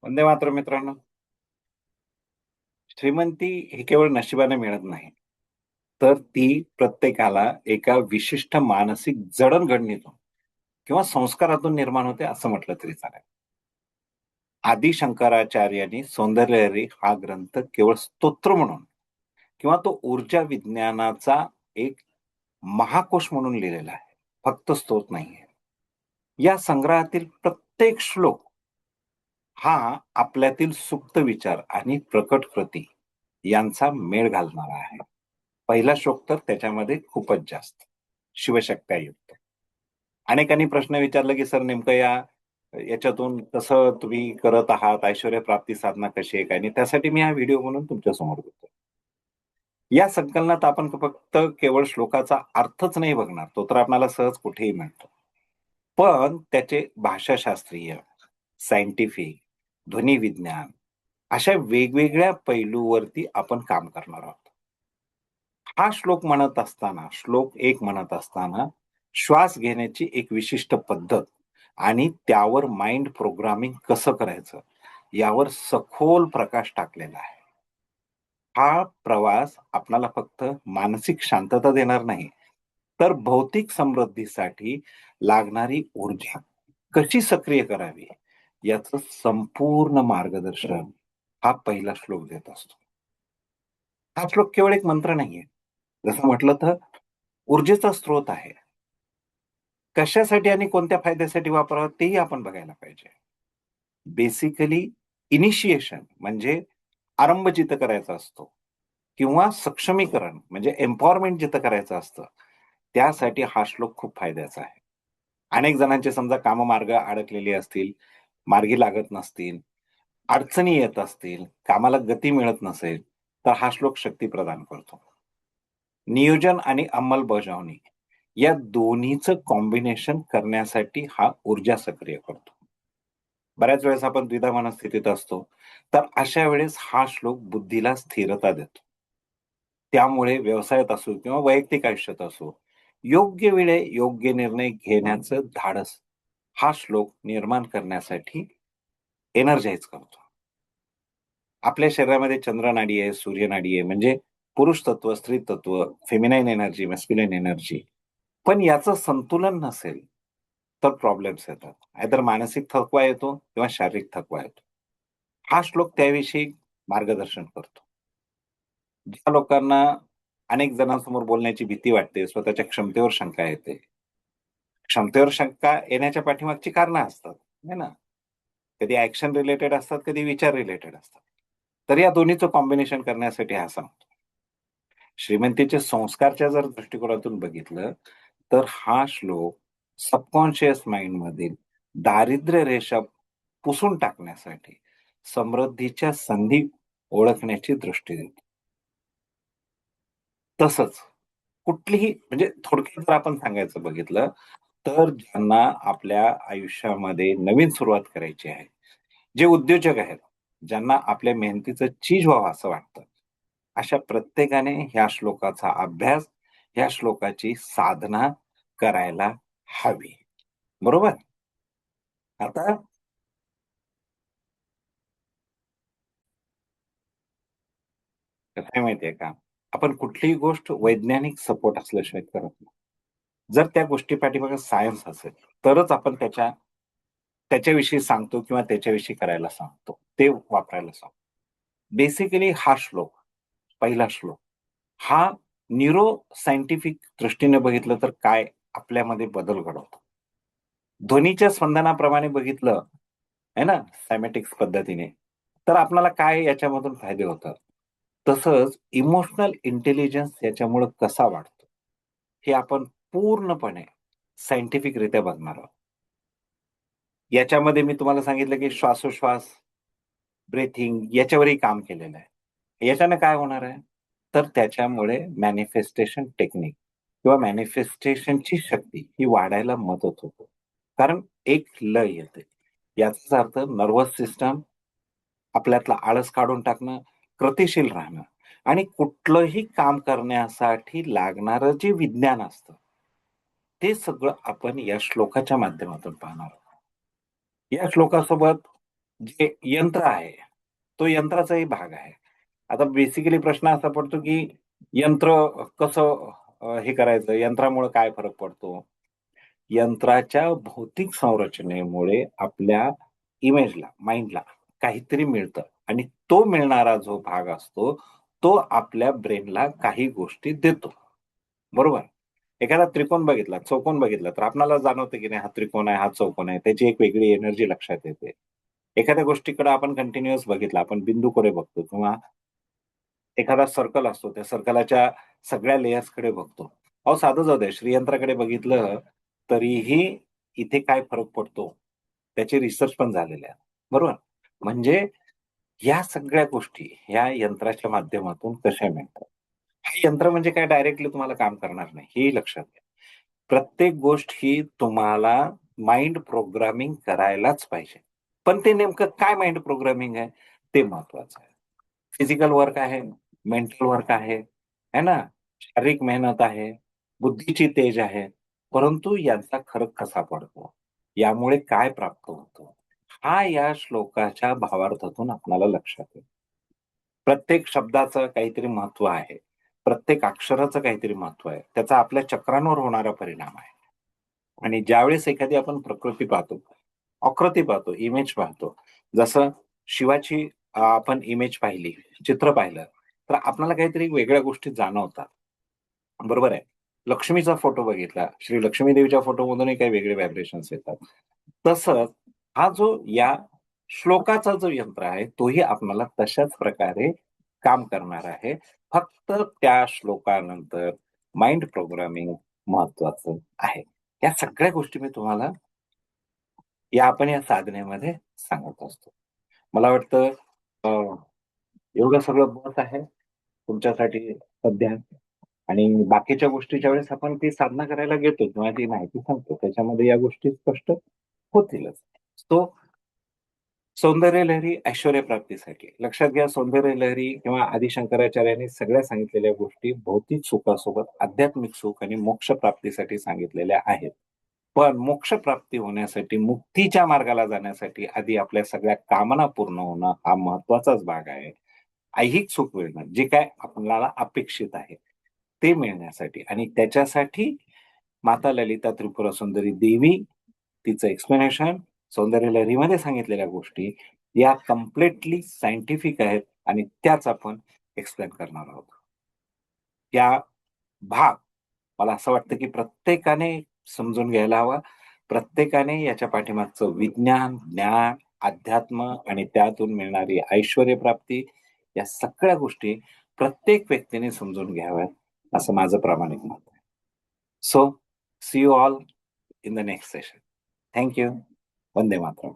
वंदे मातरम मित्रांनो. श्रीमंती ही केवळ नशिबाने मिळत नाही, तर ती प्रत्येकाला एका विशिष्ट मानसिक जडणघडणीतून किंवा संस्कारातून निर्माण होते असं म्हटलं तरी चालेल. आदी शंकराचार्यांनी सौंदर्यलहरी हा ग्रंथ केवळ स्तोत्र म्हणून किंवा तो ऊर्जा विज्ञानाचा एक महाकोश म्हणून लिहिलेला आहे. फक्त स्तोत्र नाहीये. या संग्रहातील प्रत्येक श्लोक हा आपल्यातील सुप्त विचार आणि प्रकट कृती यांचा मेळ घालणारा आहे. पहिला श्लोक तर त्याच्यामध्ये खूपच जास्त शिवशक्त्यायुक्त. अनेकांनी प्रश्न विचारला, की सर नेमकं याच्यातून कसं तुम्ही करत आहात? ऐश्वर्य प्राप्ती साधना कशी आहे काय? आणि त्यासाठी मी हा व्हिडिओ बनवून तुमच्यासमोर देतोय. या संकलनात आपण फक्त केवळ श्लोकाचा अर्थच नाही बघणार, तो तर आपल्याला सहज कुठेही मिळतो. पण त्याचे भाषाशास्त्रीय, सायंटिफिक, ध्वनिविज्ञान अशा वेगवेगळ्या पैलूवरती आपण काम करणार आहोत. हा श्लोक एक म्हणत असताना श्वास घेण्याची एक विशिष्ट पद्धत आणि त्यावर माइंड प्रोग्रामिंग कसं करायचं यावर सखोल प्रकाश टाकलेला आहे. हा प्रवास आपल्याला फक्त मानसिक शांतता देणार नाही, तर भौतिक समृद्धीसाठी लागणारी ऊर्जा कशी सक्रिय करावी याचं संपूर्ण मार्गदर्शन हा पहिला श्लोक देत असतो. हा श्लोक केवळ एक मंत्र नाहीये. जसं म्हटलं तर ऊर्जेचा स्रोत आहे. कशासाठी आणि कोणत्या फायद्यासाठी वापरावं तेही आपण बघायला पाहिजे. बेसिकली इनिशिएशन म्हणजे आरंभ जिथं करायचा असतो किंवा सक्षमीकरण म्हणजे एम्पॉवरमेंट जिथं करायचं असतं, त्यासाठी हा श्लोक खूप फायद्याचा आहे. अनेक जणांचे समजा काममार्ग अडकलेली असतील, मार्गी लागत नसतील, अडचणी येत असतील, कामाला गती मिळत नसेल, तर हा श्लोक शक्ती प्रदान करतो. नियोजन आणि अंमलबजावणी या दोन्हीचं कॉम्बिनेशन करण्यासाठी हा ऊर्जा सक्रिय करतो. बऱ्याच वेळेस आपण द्विधा मनस्थितीत असतो, तर अशा वेळेस हा श्लोक बुद्धीला स्थिरता देतो. त्यामुळे व्यवसायात असो किंवा वैयक्तिक आयुष्यात असो, योग्य वेळी योग्य निर्णय घेण्याचं धाडस हा श्लोक निर्माण करण्यासाठी एनर्जाइज करतो. आपल्या शरीरामध्ये चंद्रनाडी आहे, सूर्यनाडी आहे, म्हणजे पुरुष तत्व, स्त्री तत्व, फेमिनाईन एनर्जी, मॅस्क्युलाईन एनर्जी. पण याचं संतुलन नसेल, तर प्रॉब्लेम्स येतात. आयदर मानसिक थकवा येतो किंवा शारीरिक थकवा येतो. हा श्लोक त्याविषयी मार्गदर्शन करतो. ज्या लोकांना अनेक जणांसमोर बोलण्याची भीती वाटते, स्वतःच्या क्षमतेवर शंका येते. क्षमतेवर शंका येण्याच्या पाठीमागची कारणं असतात, है ना? कधी ॲक्शन रिलेटेड असतात, कधी विचार रिलेटेड असतात. तर या दोन्हीचं कॉम्बिनेशन करण्यासाठी हा सांगतो. श्रीमंतीचे संस्कारच्या जर दृष्टिकोनातून बघितलं, तर हा श्लोक सबकॉन्शियस माइंडमधील दारिद्र्य रेषा पुसून टाकण्यासाठी समृद्धीच्या संधी ओळखण्याची दृष्टी देतो. तसंच कुठलीही म्हणजे थोडक्यात जर आपण सांगायचं बघितलं, तर ज्यांना आपल्या आयुष्यामध्ये नवीन सुरुवात करायची आहे, जे उद्योजक आहेत, ज्यांना आपल्या मेहनतीचं चीज व्हावं असं वाटतं, अशा प्रत्येकाने ह्या श्लोकाचा अभ्यास, ह्या श्लोकाची साधना करायला हवी. बरोबर? आता कसं आहे माहिती का? आपण कुठलीही गोष्ट वैज्ञानिक सपोर्ट असल्याशिवाय करत नाही. जर त्या गोष्टी पाठीमागे सायन्स असेल, तरच आपण त्याच्याविषयी सांगतो किंवा त्याच्याविषयी करायला सांगतो. ते वापरायला सांगतो. बेसिकली हा श्लोक, पहिला श्लोक, हा न्यूरो सायंटिफिक दृष्टीने बघितलं तर काय आपल्यामध्ये बदल घडवतो. ध्वनीच्या स्पंदनाप्रमाणे बघितलं, आहे ना, सायमॅटिक्स पद्धतीने, तर आपल्याला काय याच्यामधून फायदे होतात. तसंच इमोशनल इंटेलिजन्स याच्यामुळं कसा वाढतो, हे आपण पूर्णपणे सायंटिफिकरित्या बघणार आहोत. याच्यामध्ये मी तुम्हाला सांगितलं, की श्वासोश्वास, ब्रीथिंग याच्यावरही काम केलेलं आहे. याच्याने काय होणार आहे? तर त्याच्यामुळे मॅनिफेस्टेशन टेक्निक किंवा मॅनिफेस्टेशनची शक्ती ही वाढायला मदत होते. कारण एक लय येते. याचाच अर्थ नर्व्हस सिस्टम आपल्यातला आळस काढून टाकणं, गतिशील राहणं आणि कुठलंही काम करण्यासाठी लागणारं जे विज्ञान असतं, ते सगळं आपण या श्लोकाच्या माध्यमातून पाहणार आहोत. या श्लोकासोबत जे यंत्र आहे, तो यंत्राचाही भाग आहे. आता बेसिकली प्रश्न असा पडतो, की यंत्र कसं हे करायचं? यंत्रामुळे काय फरक पडतो? यंत्राच्या भौतिक संरचनेमुळे आपल्या इमेजला, माइंडला काहीतरी मिळतं आणि तो मिळणारा जो भाग असतो, तो आपल्या ब्रेनला काही गोष्टी देतो. बरोबर? एखादा त्रिकोण बघितला, चौकोन बघितला, तर आपल्याला जाणवतं की नाही हा त्रिकोण आहे, हा चौकोन आहे. त्याची एक वेगळी एनर्जी लक्षात येते. एखाद्या गोष्टीकडे आपण कंटिन्युअस बघितला, आपण बिंदूकडे बघतो किंवा एखादा सर्कल असतो, त्या सर्कलाच्या सगळ्या लेयर्सकडे बघतो. अहो साधं जाऊ द्या, श्रीयंत्राकडे बघितलं तरीही इथे काय फरक पडतो, त्याचे रिसर्च पण झालेले आहेत. बरोबर? म्हणजे ह्या सगळ्या गोष्टी ह्या यंत्राच्या माध्यमातून कशा मिळतात. हे यंत्र म्हणजे काय डायरेक्टली तुम्हाला काम करणार नाही, हेही लक्षात घ्या. प्रत्येक गोष्ट ही तुम्हाला माइंड प्रोग्रामिंग करायलाच पाहिजे. पण ते नेमकं काय माइंड प्रोग्रामिंग आहे, ते महत्वाचं आहे. फिजिकल वर्क आहे, मेंटल वर्क आहे, है ना? शारीरिक मेहनत आहे, बुद्धीची तेज आहे. परंतु यांचा फरक कसा पडतो? यामुळे काय प्राप्त होतं? हा या श्लोकाच्या भावार्थातून आपल्याला लक्षात येईल. प्रत्येक शब्दाचं काहीतरी महत्त्व आहे. प्रत्येक अक्षराचं काहीतरी महत्त्व आहे. त्याचा आपल्या चक्रांवर होणारा परिणाम आहे. आणि ज्यावेळेस एखादी आपण प्रकृती पाहतो, आकृती पाहतो, इमेज पाहतो. जसं शिवाची आपण इमेज पाहिली, चित्र पाहिलं, तर आपल्याला काहीतरी वेगळ्या गोष्टी जाणवतात. बरोबर आहे. लक्ष्मीचा फोटो बघितला, श्री लक्ष्मी देवीच्या फोटोमधूनही काही वेगळे व्हायब्रेशन्स येतात. तसंच हा जो या श्लोकाचा जो यंत्र आहे, तोही आपल्याला तशाच प्रकारे काम करणार आहे. फक्त त्या श्लोकानंतर माइंड प्रोग्रामिंग महत्वाचं आहे. या सगळ्या गोष्टी मी तुम्हाला आपण या साधनेमध्ये सांगत असतो. मला वाटतं अ, एवढं सगळं बस आहे तुमच्यासाठी सध्या आणि बाकीच्या गोष्टीच्या वेळेस आपण ती साधना करायला घेतो किंवा ती माहिती सांगतो. त्याच्यामध्ये या गोष्टी स्पष्ट होतीलच. सो सौंदर्य लहरी ऐश्वर्य प्राप्तीसाठी. लक्षात घ्या सौंदर्य लहरी किंवा आदी शंकराचार्यांनी सगळ्या सांगितलेल्या गोष्टी भौतिक सुखासोबत आध्यात्मिक सुख आणि मोक्ष प्राप्तीसाठी सांगितलेल्या आहेत. पण मोक्षप्राप्ती होण्यासाठी, मुक्तीच्या मार्गाला जाण्यासाठी आधी आपल्या सगळ्या कामना पूर्ण होणं हा महत्वाचाच भाग आहे. ऐहिक सुख मिळणं, जे काय आपल्याला अपेक्षित आहे, ते मिळण्यासाठी आणि त्याच्यासाठी माता ललिता त्रिपुरा सुंदरी देवी, तिचं एक्सप्लेनेशन, सौंदर्य लहरीमध्ये सांगितलेल्या गोष्टी या कंप्लीटली सायंटिफिक आहेत आणि त्याच आपण एक्सप्लेन करणार आहोत. या भाग मला असं वाटतं, की प्रत्येकाने समजून घ्यायला हवा. प्रत्येकाने याच्या पाठीमागचं विज्ञान, ज्ञान, अध्यात्म आणि त्यातून मिळणारी ऐश्वर्यप्राप्ती या सगळ्या गोष्टी प्रत्येक व्यक्तीने समजून घ्याव्यात, असं माझं प्रामाणिक मत आहे. So see you all in the next session. Thank you. वंदे मातरम.